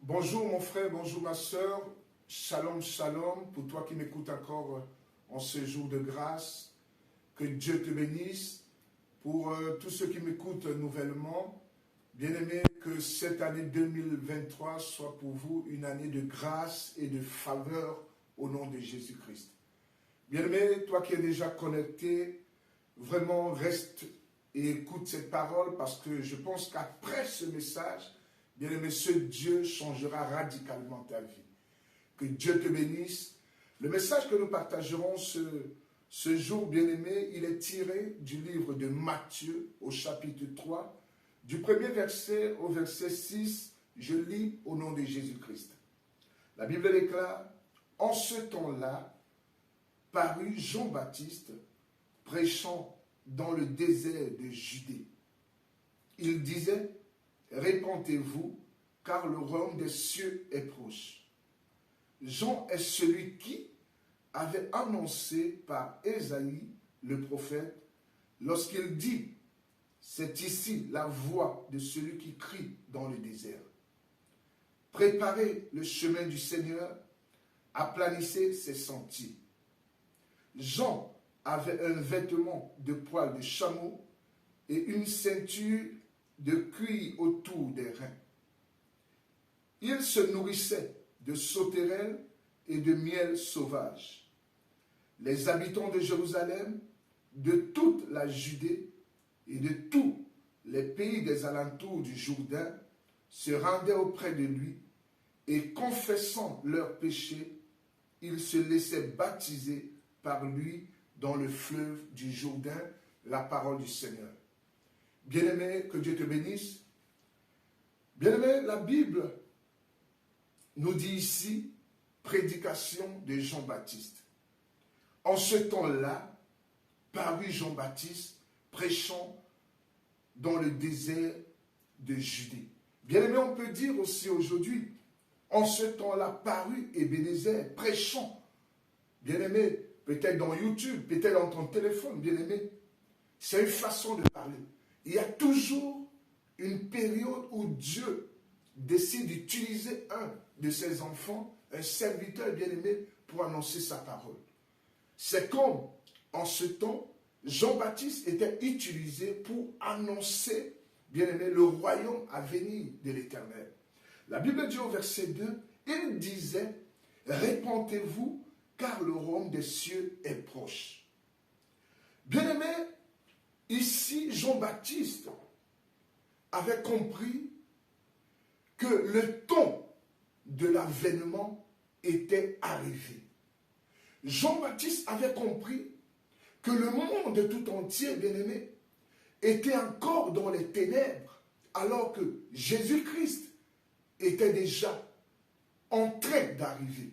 Bonjour mon frère, bonjour ma soeur, shalom, shalom, pour toi qui m'écoutes encore en ce jour de grâce, que Dieu te bénisse. Pour tous ceux qui m'écoutent nouvellement, bien-aimés, que cette année 2023 soit pour vous une année de grâce et de faveur au nom de Jésus-Christ. Bien-aimé, toi qui es déjà connecté, vraiment reste et écoute cette parole parce que je pense qu'après ce message, bien-aimé, ce Dieu changera radicalement ta vie. Que Dieu te bénisse. Le message que nous partagerons ce jour, bien-aimé, il est tiré du livre de Matthieu au chapitre 3, du premier verset au verset 6, je lis au nom de Jésus-Christ. La Bible déclare, « En ce temps-là, parut Jean-Baptiste prêchant dans le désert de Judée. Il disait, « Répentez-vous, car le royaume des cieux est proche. » Jean est celui qui avait annoncé par Ésaïe, le prophète, lorsqu'il dit, « C'est ici la voix de celui qui crie dans le désert. Préparez le chemin du Seigneur, aplanissez ses sentiers. » Jean avait un vêtement de poil de chameau et une ceinture de cuir autour des reins. Il se nourrissait de sauterelles et de miel sauvage. Les habitants de Jérusalem, de toute la Judée et de tous les pays des alentours du Jourdain se rendaient auprès de lui et confessant leurs péchés, ils se laissaient baptiser par lui dans le fleuve du Jourdain, la parole du Seigneur. Bien-aimé, que Dieu te bénisse. Bien-aimé, la Bible nous dit ici, prédication de Jean-Baptiste. En ce temps-là, parut Jean-Baptiste prêchant dans le désert de Judée. Bien-aimé, on peut dire aussi aujourd'hui, en ce temps-là, parut Ebenezer prêchant. Bien-aimé, peut-être dans YouTube, peut-être dans ton téléphone, bien-aimé. C'est une façon de parler. Il y a toujours une période où Dieu décide d'utiliser un de ses enfants, un serviteur bien-aimé, pour annoncer sa parole. C'est comme, en ce temps, Jean-Baptiste était utilisé pour annoncer, bien-aimé, le royaume à venir de l'Éternel. La Bible dit au verset 2, il disait, « Répentez-vous, car le royaume des cieux est proche. » Bien-aimé, ici, Jean-Baptiste avait compris que le temps de l'avènement était arrivé. Jean-Baptiste avait compris que le monde tout entier, bien-aimé, était encore dans les ténèbres, alors que Jésus-Christ était déjà en train d'arriver.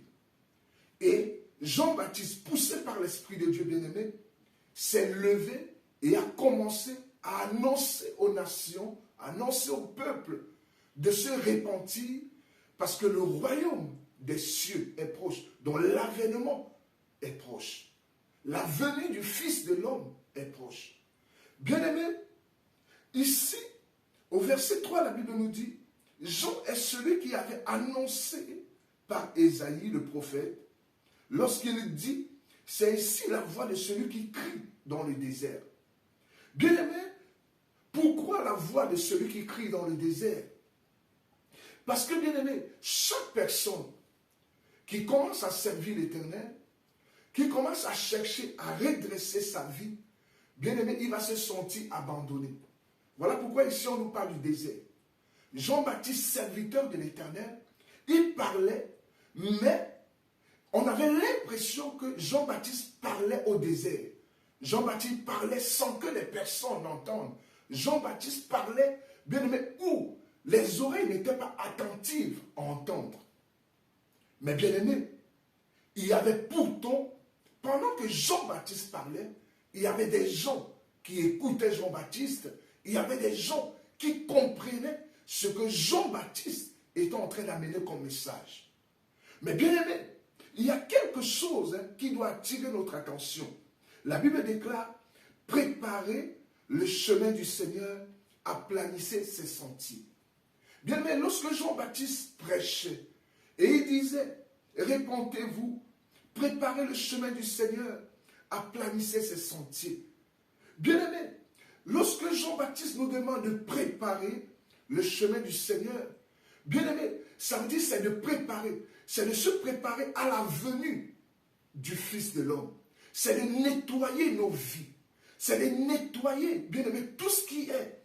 Et Jean-Baptiste, poussé par l'Esprit de Dieu bien-aimé, s'est levé et a commencé à annoncer aux nations, à annoncer au peuple de se repentir parce que le royaume des cieux est proche, dont l'avènement est proche. La venue du Fils de l'homme est proche. Bien-aimé, ici, au verset 3, la Bible nous dit, Jean est celui qui avait annoncé par Ésaïe, le prophète, lorsqu'il dit, c'est ici la voix de celui qui crie dans le désert. Bien-aimé, pourquoi la voix de celui qui crie dans le désert? Parce que, bien-aimé, chaque personne qui commence à servir l'Éternel, qui commence à chercher à redresser sa vie, bien-aimé, il va se sentir abandonné. Voilà pourquoi ici on nous parle du désert. Jean-Baptiste, serviteur de l'Éternel, il parlait, mais on avait l'impression que Jean-Baptiste parlait au désert. Jean-Baptiste parlait sans que les personnes n'entendent. Jean-Baptiste parlait, bien aimé, où les oreilles n'étaient pas attentives à entendre. Mais bien aimé, il y avait pourtant, pendant que Jean-Baptiste parlait, il y avait des gens qui écoutaient Jean-Baptiste, il y avait des gens qui comprenaient ce que Jean-Baptiste était en train d'amener comme message. Mais bien aimé, il y a quelque chose qui doit attirer notre attention. La Bible déclare, préparez le chemin du Seigneur, aplanissez ses sentiers. Bien, mais lorsque Jean-Baptiste prêchait, et il disait, répentez-vous, préparez le chemin du Seigneur, aplanissez ses sentiers. Bien aimé, lorsque Jean-Baptiste nous demande de préparer le chemin du Seigneur, bien aimé, ça veut dire c'est de préparer, c'est de se préparer à la venue du Fils de l'homme. C'est de nettoyer nos vies. C'est de nettoyer, bien aimé, tout ce qui est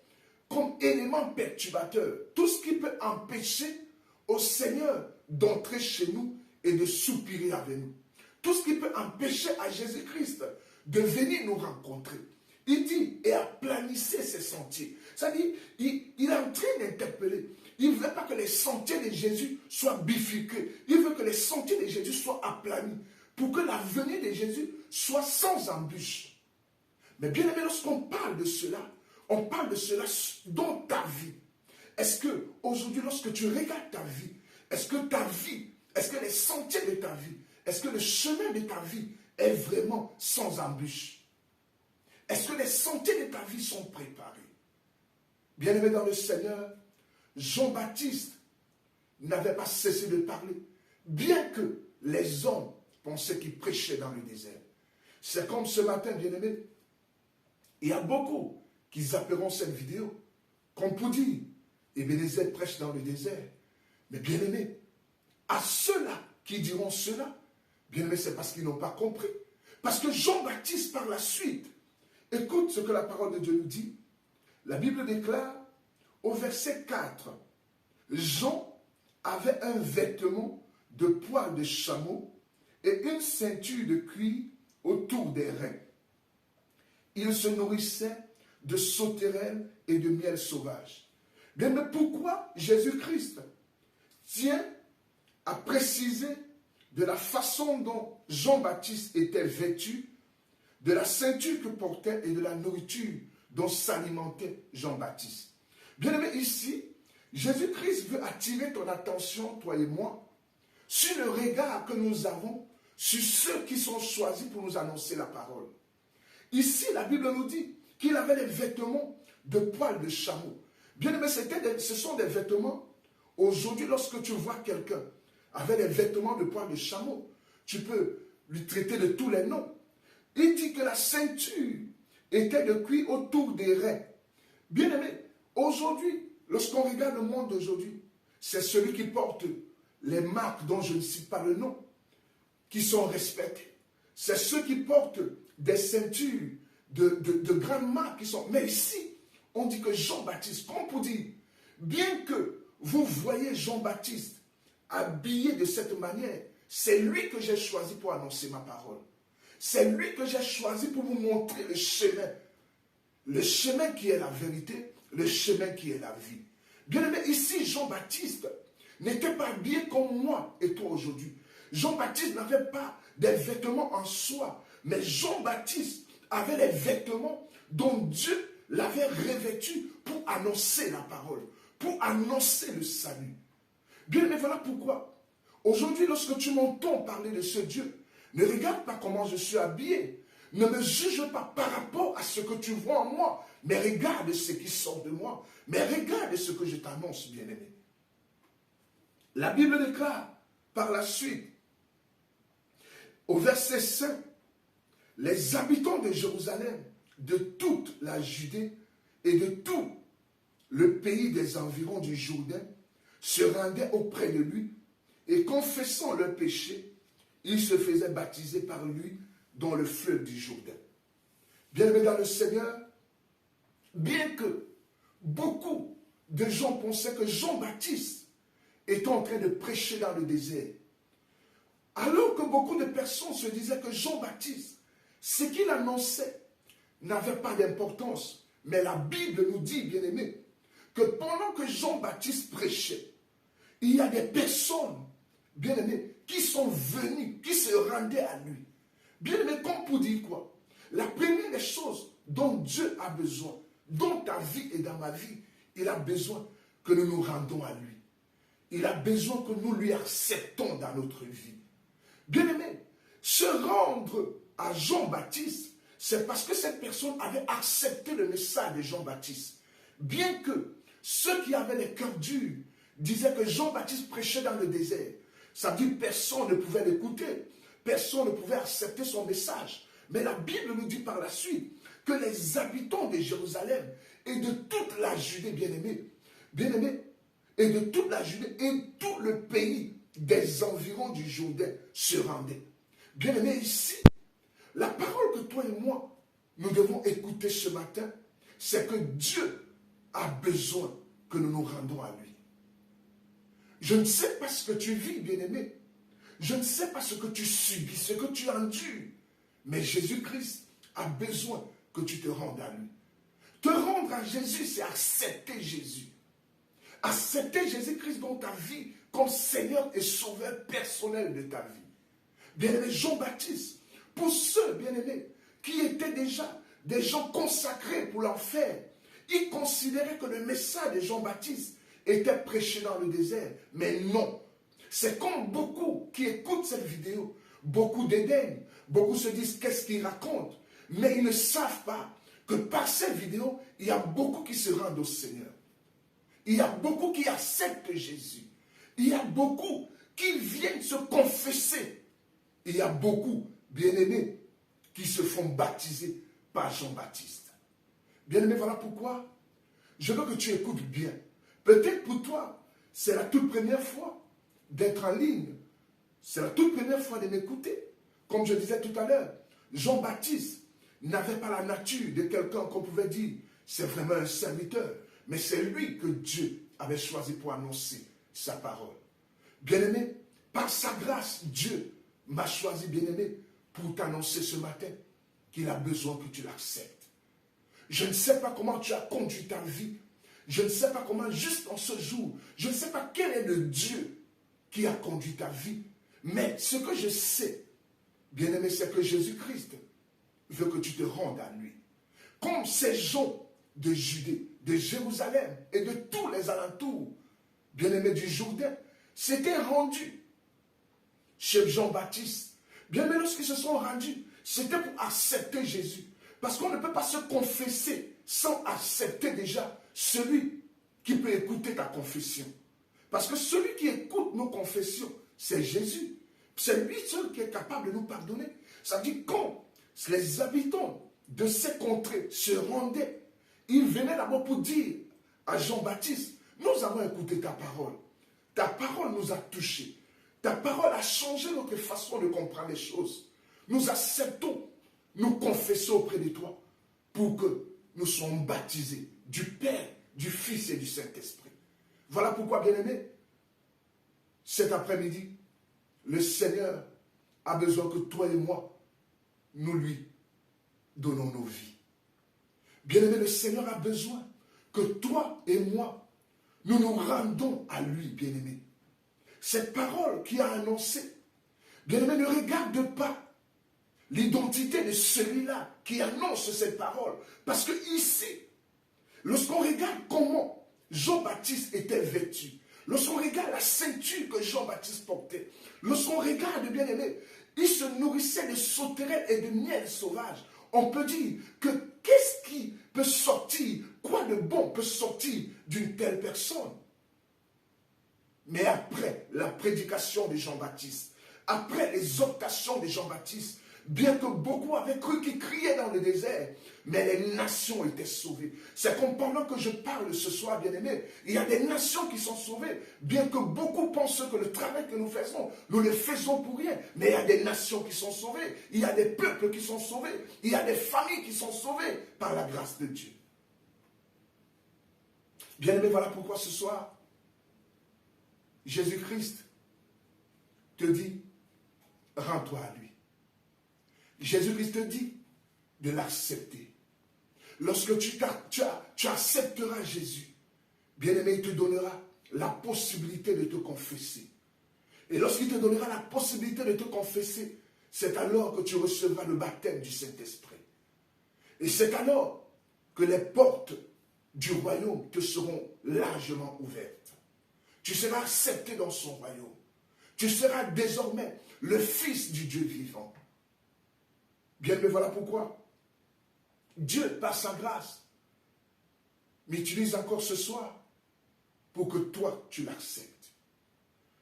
comme élément perturbateur, tout ce qui peut empêcher au Seigneur d'entrer chez nous et de soupirer avec nous. Tout ce qui peut empêcher à Jésus-Christ de venir nous rencontrer. Il dit, et aplanissez ses sentiers. C'est-à-dire, il est en train d'interpeller. Il ne veut pas que les sentiers de Jésus soient bifurqués. Il veut que les sentiers de Jésus soient aplanis. Pour que la venue de Jésus soit sans embûche. Mais bien aimé, lorsqu'on parle de cela, on parle de cela dans ta vie. Est-ce que aujourd'hui, lorsque tu regardes ta vie, est-ce que ta vie, est-ce que les sentiers de ta vie, est-ce que le chemin de ta vie est vraiment sans embûche? Est-ce que les sentiers de ta vie sont préparés? Bien-aimé dans le Seigneur, Jean-Baptiste n'avait pas cessé de parler, bien que les hommes pensaient qu'il prêchait dans le désert. C'est comme ce matin, bien-aimé, il y a beaucoup qui zapperont cette vidéo, comme pour dire, Ebenezer prêche dans le désert. Mais bien-aimé, à ceux-là qui diront cela, bien-aimé, c'est parce qu'ils n'ont pas compris. Parce que Jean-Baptiste, par la suite, écoute ce que la parole de Dieu nous dit. La Bible déclare au verset 4, Jean avait un vêtement de poil de chameau et une ceinture de cuir autour des reins. Il se nourrissait de sauterelles et de miel sauvage. Bien, mais pourquoi Jésus-Christ tient à préciser de la façon dont Jean-Baptiste était vêtu, de la ceinture que portait et de la nourriture dont s'alimentait Jean-Baptiste. Bien aimé, ici, Jésus-Christ veut attirer ton attention, toi et moi, sur le regard que nous avons sur ceux qui sont choisis pour nous annoncer la parole. Ici, la Bible nous dit qu'il avait les vêtements de poil de chameau. Bien aimé, ce sont des vêtements. Aujourd'hui, lorsque tu vois quelqu'un avec les vêtements de poil de chameau, tu peux lui traiter de tous les noms. Il dit que la ceinture était de cuir autour des reins. Bien aimé, aujourd'hui, lorsqu'on regarde le monde d'aujourd'hui, c'est celui qui porte les marques dont je ne cite pas le nom, qui sont respectés. C'est ceux qui portent des ceintures de grandes marques qui sont... Mais ici, on dit que Jean-Baptiste, comme pour dire, bien que vous voyez Jean-Baptiste habillé de cette manière, c'est lui que j'ai choisi pour annoncer ma parole. C'est lui que j'ai choisi pour vous montrer le chemin qui est la vérité, le chemin qui est la vie. Bien aimé, ici, Jean-Baptiste n'était pas habillé comme moi et toi aujourd'hui. Jean-Baptiste n'avait pas des vêtements en soi, mais Jean-Baptiste avait les vêtements dont Dieu l'avait revêtu pour annoncer la parole, pour annoncer le salut. Bien aimé, voilà pourquoi. Aujourd'hui, lorsque tu m'entends parler de ce Dieu, ne regarde pas comment je suis habillé. Ne me juge pas par rapport à ce que tu vois en moi, mais regarde ce qui sort de moi. Mais regarde ce que je t'annonce, bien-aimé. La Bible déclare par la suite, au verset 5, les habitants de Jérusalem, de toute la Judée et de tout le pays des environs du Jourdain, se rendaient auprès de lui et confessant leurs péchés, ils se faisaient baptiser par lui dans le fleuve du Jourdain. Bien-aimés dans le Seigneur, bien que beaucoup de gens pensaient que Jean-Baptiste était en train de prêcher dans le désert, alors que beaucoup de personnes se disaient que Jean-Baptiste, ce qu'il annonçait n'avait pas d'importance. Mais la Bible nous dit, bien-aimés, que pendant que Jean-Baptiste prêchait, il y a des personnes, bien-aimés, qui sont venues, qui se rendaient à lui. Bien-aimés, comme pour dire quoi? La première des choses dont Dieu a besoin, dans ta vie et dans ma vie, il a besoin que nous nous rendons à lui. Il a besoin que nous lui acceptons dans notre vie. Bien-aimés, se rendre à Jean-Baptiste, c'est parce que cette personne avait accepté le message de Jean-Baptiste. Bien que ceux qui avaient les cœurs durs disait que Jean-Baptiste prêchait dans le désert. Ça dit que personne ne pouvait l'écouter. Personne ne pouvait accepter son message. Mais la Bible nous dit par la suite que les habitants de Jérusalem et de toute la Judée, bien-aimés, et de toute la Judée et tout le pays des environs du Jourdain se rendaient. Bien-aimés, ici, la parole que toi et moi, nous devons écouter ce matin, c'est que Dieu a besoin que nous nous rendons à lui. Je ne sais pas ce que tu vis, bien-aimé. Je ne sais pas ce que tu subis, ce que tu endures. Mais Jésus-Christ a besoin que tu te rendes à lui. Te rendre à Jésus, c'est accepter Jésus. Accepter Jésus-Christ dans ta vie comme Seigneur et Sauveur personnel de ta vie. Bien-aimé Jean-Baptiste, pour ceux, bien-aimés, qui étaient déjà des gens consacrés pour l'enfer, ils considéraient que le message de Jean-Baptiste était prêché dans le désert. Mais non. C'est comme beaucoup qui écoutent cette vidéo. Beaucoup dédaignent. Beaucoup se disent qu'est-ce qu'il raconte. Mais ils ne savent pas que par cette vidéo, il y a beaucoup qui se rendent au Seigneur. Il y a beaucoup qui acceptent Jésus. Il y a beaucoup qui viennent se confesser. Il y a beaucoup, bien-aimés, qui se font baptiser par Jean-Baptiste. Bien-aimé, voilà pourquoi je veux que tu écoutes bien. Peut-être pour toi, c'est la toute première fois d'être en ligne. C'est la toute première fois de m'écouter. Comme je disais tout à l'heure, Jean-Baptiste n'avait pas la nature de quelqu'un qu'on pouvait dire, c'est vraiment un serviteur. Mais c'est lui que Dieu avait choisi pour annoncer sa parole. Bien-aimé, par sa grâce, Dieu m'a choisi, bien-aimé, pour t'annoncer ce matin qu'il a besoin que tu l'acceptes. Je ne sais pas comment tu as conduit ta vie. Je ne sais pas comment, juste en ce jour, je ne sais pas quel est le Dieu qui a conduit ta vie. Mais ce que je sais, bien-aimé, c'est que Jésus-Christ veut que tu te rendes à lui. Comme ces gens de Judée, de Jérusalem et de tous les alentours, bien-aimés du Jourdain, s'étaient rendus chez Jean-Baptiste. Bien-aimés, lorsqu'ils se sont rendus, c'était pour accepter Jésus. Parce qu'on ne peut pas se confesser sans accepter déjà celui qui peut écouter ta confession. Parce que celui qui écoute nos confessions, c'est Jésus. C'est lui seul qui est capable de nous pardonner. Ça dit quand les habitants de ces contrées se rendaient, ils venaient d'abord pour dire à Jean-Baptiste, nous avons écouté ta parole. Ta parole nous a touchés. Ta parole a changé notre façon de comprendre les choses. Nous acceptons, nous confessons auprès de toi pour que nous soyons baptisés du Père, du Fils et du Saint-Esprit. Voilà pourquoi, bien-aimés, cet après-midi, le Seigneur a besoin que toi et moi, nous lui donnons nos vies. Bien-aimé, le Seigneur a besoin que toi et moi, nous nous rendons à lui, bien-aimé. Cette parole qui a annoncé, bien-aimé, ne regarde pas l'identité de celui-là qui annonce cette parole. Parce que ici, lorsqu'on regarde comment Jean-Baptiste était vêtu, lorsqu'on regarde la ceinture que Jean-Baptiste portait, lorsqu'on regarde, bien aimé, il se nourrissait de sauterelles et de miel sauvage. On peut dire que qu'est-ce qui peut sortir, quoi de bon peut sortir d'une telle personne? Mais après la prédication de Jean-Baptiste, après l'exhortation de Jean-Baptiste, bien que beaucoup avaient cru qu'il criait dans le désert, mais les nations étaient sauvées. C'est comme pendant que je parle ce soir, bien-aimés, il y a des nations qui sont sauvées, bien que beaucoup pensent que le travail que nous faisons, nous le faisons pour rien. Mais il y a des nations qui sont sauvées, il y a des peuples qui sont sauvés, il y a des familles qui sont sauvées par la grâce de Dieu. Bien-aimés, voilà pourquoi ce soir, Jésus-Christ te dit, rends-toi à lui. Jésus-Christ te dit de l'accepter. Lorsque tu accepteras Jésus, bien-aimé, il te donnera la possibilité de te confesser. Et lorsqu'il te donnera la possibilité de te confesser, c'est alors que tu recevras le baptême du Saint-Esprit. Et c'est alors que les portes du royaume te seront largement ouvertes. Tu seras accepté dans son royaume. Tu seras désormais le fils du Dieu vivant. Bien, mais voilà pourquoi Dieu, par sa grâce, m'utilise encore ce soir pour que toi, tu l'acceptes.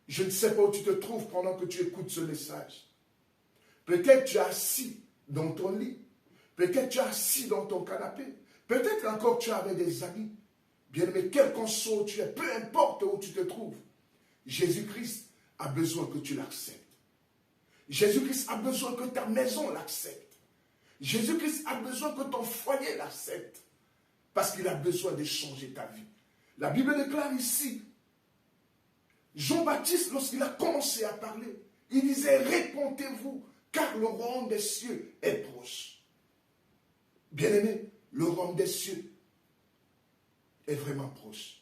Je ne sais pas où tu te trouves pendant que tu écoutes ce message. Peut-être tu es assis dans ton lit. Peut-être tu es assis dans ton canapé. Peut-être encore tu es avec des amis. Bien-aimé, quel qu'en soit où tu es, peu importe où tu te trouves, Jésus-Christ a besoin que tu l'acceptes. Jésus-Christ a besoin que ta maison l'accepte. Jésus-Christ a besoin que ton foyer l'accepte. Parce qu'il a besoin de changer ta vie. La Bible déclare ici, Jean-Baptiste, lorsqu'il a commencé à parler, il disait, répondez-vous, car le royaume des cieux est proche. Bien-aimé, le royaume des cieux est vraiment proche.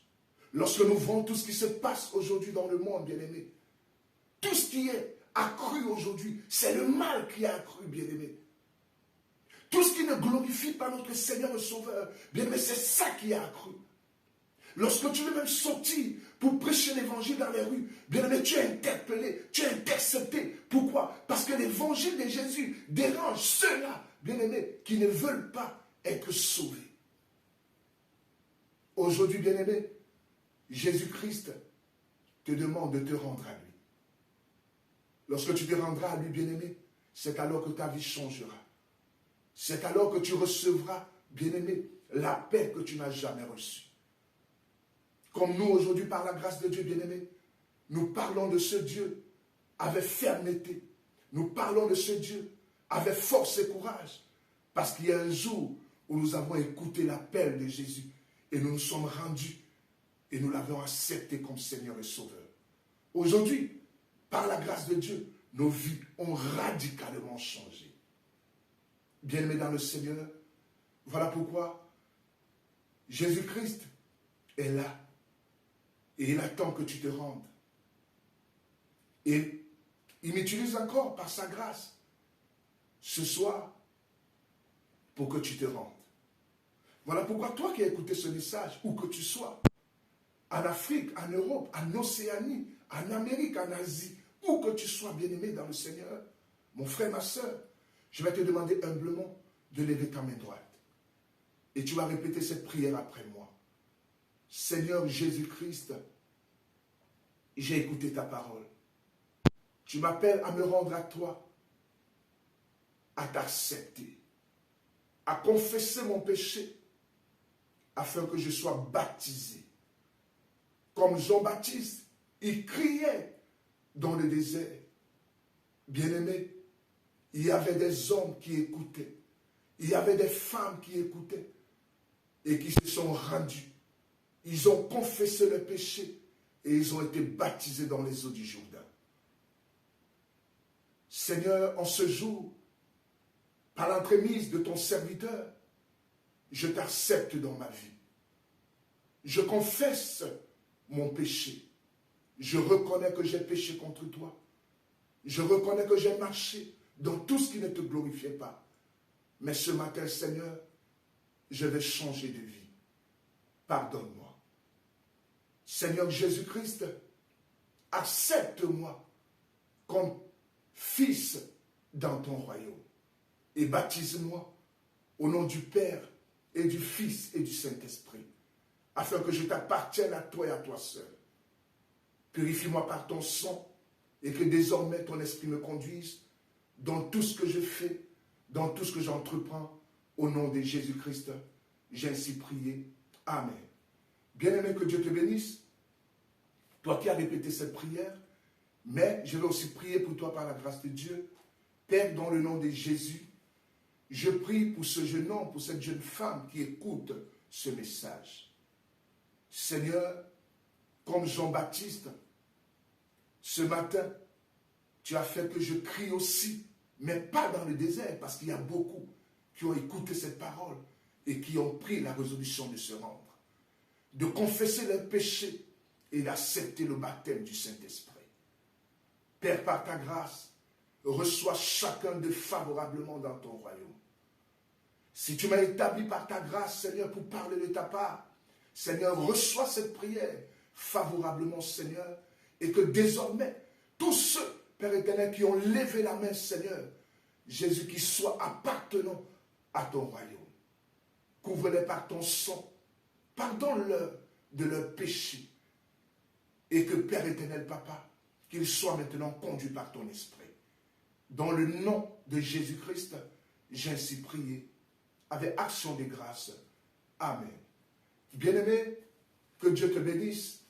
Lorsque nous voyons tout ce qui se passe aujourd'hui dans le monde, bien-aimé, tout ce qui est accru aujourd'hui, c'est le mal qui a accru, bien-aimé. Tout ce qui ne glorifie pas notre Seigneur et Sauveur, bien-aimé, c'est ça qui a accru. Lorsque tu veux même sortir pour prêcher l'évangile dans les rues, bien-aimé, tu es interpellé, tu es intercepté. Pourquoi? Parce que l'évangile de Jésus dérange ceux-là, bien-aimé, qui ne veulent pas être sauvés. Aujourd'hui, bien-aimé, Jésus-Christ te demande de te rendre à lui. Lorsque tu te rendras à lui, bien-aimé, c'est alors que ta vie changera. C'est alors que tu recevras, bien-aimé, la paix que tu n'as jamais reçue. Comme nous, aujourd'hui, par la grâce de Dieu, bien-aimé, nous parlons de ce Dieu avec fermeté. Nous parlons de ce Dieu avec force et courage. Parce qu'il y a un jour où nous avons écouté l'appel de Jésus et nous nous sommes rendus et nous l'avons accepté comme Seigneur et Sauveur. Aujourd'hui, par la grâce de Dieu, nos vies ont radicalement changé. Bien-aimés dans le Seigneur, voilà pourquoi Jésus-Christ est là et il attend que tu te rendes. Et il m'utilise encore par sa grâce ce soir pour que tu te rendes. Voilà pourquoi toi qui as écouté ce message, où que tu sois, en Afrique, en Europe, en Océanie, en Amérique, en Asie, où que tu sois bien-aimé dans le Seigneur, mon frère, ma soeur, je vais te demander humblement de lever ta main droite. Et tu vas répéter cette prière après moi. Seigneur Jésus-Christ, j'ai écouté ta parole. Tu m'appelles à me rendre à toi, à t'accepter, à confesser mon péché, afin que je sois baptisé. Comme Jean-Baptiste, il criait dans le désert. Bien-aimé, il y avait des hommes qui écoutaient. Il y avait des femmes qui écoutaient et qui se sont rendus. Ils ont confessé le péché et ils ont été baptisés dans les eaux du Jourdain. Seigneur, en ce jour, par l'entremise de ton serviteur, je t'accepte dans ma vie. Je confesse mon péché. Je reconnais que j'ai péché contre toi. Je reconnais que j'ai marché dans tout ce qui ne te glorifiait pas. Mais ce matin, Seigneur, je vais changer de vie. Pardonne-moi. Seigneur Jésus-Christ, accepte-moi comme fils dans ton royaume. Et baptise-moi au nom du Père et du Fils et du Saint-Esprit, afin que je t'appartienne à toi et à toi seul. Purifie-moi par ton sang et que désormais ton esprit me conduise dans tout ce que je fais, dans tout ce que j'entreprends, au nom de Jésus-Christ. J'ai ainsi prié. Amen. Bien-aimé, que Dieu te bénisse. Toi qui as répété cette prière, mais je vais aussi prier pour toi par la grâce de Dieu. Père, dans le nom de Jésus, je prie pour ce jeune homme, pour cette jeune femme qui écoute ce message. Seigneur, comme Jean-Baptiste, ce matin, tu as fait que je crie aussi, mais pas dans le désert, parce qu'il y a beaucoup qui ont écouté cette parole et qui ont pris la résolution de se rendre, de confesser leurs péchés et d'accepter le baptême du Saint-Esprit. Père, par ta grâce, reçois chacun d'eux favorablement dans ton royaume. Si tu m'as établi par ta grâce, Seigneur, pour parler de ta part, Seigneur, reçois cette prière favorablement, Seigneur, et que désormais, tous ceux, Père éternel, qui ont levé la main, Seigneur, Jésus, qui soient appartenant à ton royaume. Couvre-les par ton sang, pardonne-leur de leurs péchés, Et que Père éternel, Papa, qu'il soit maintenant conduit par ton esprit. Dans le nom de Jésus-Christ, j'ai ainsi prié avec action de grâce. Amen. Bien-aimé, que Dieu te bénisse.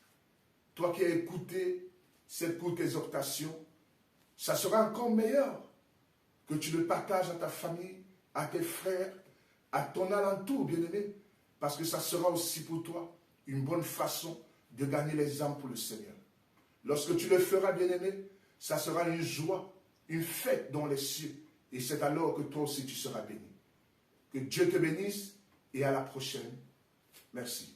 Toi qui as écouté cette courte exhortation, ça sera encore meilleur que tu le partages à ta famille, à tes frères, à ton alentour, bien-aimé, parce que ça sera aussi pour toi une bonne façon de gagner les âmes pour le Seigneur. Lorsque tu le feras, bien-aimé, ça sera une joie, une fête dans les cieux, et c'est alors que toi aussi tu seras béni. Que Dieu te bénisse et à la prochaine. Merci.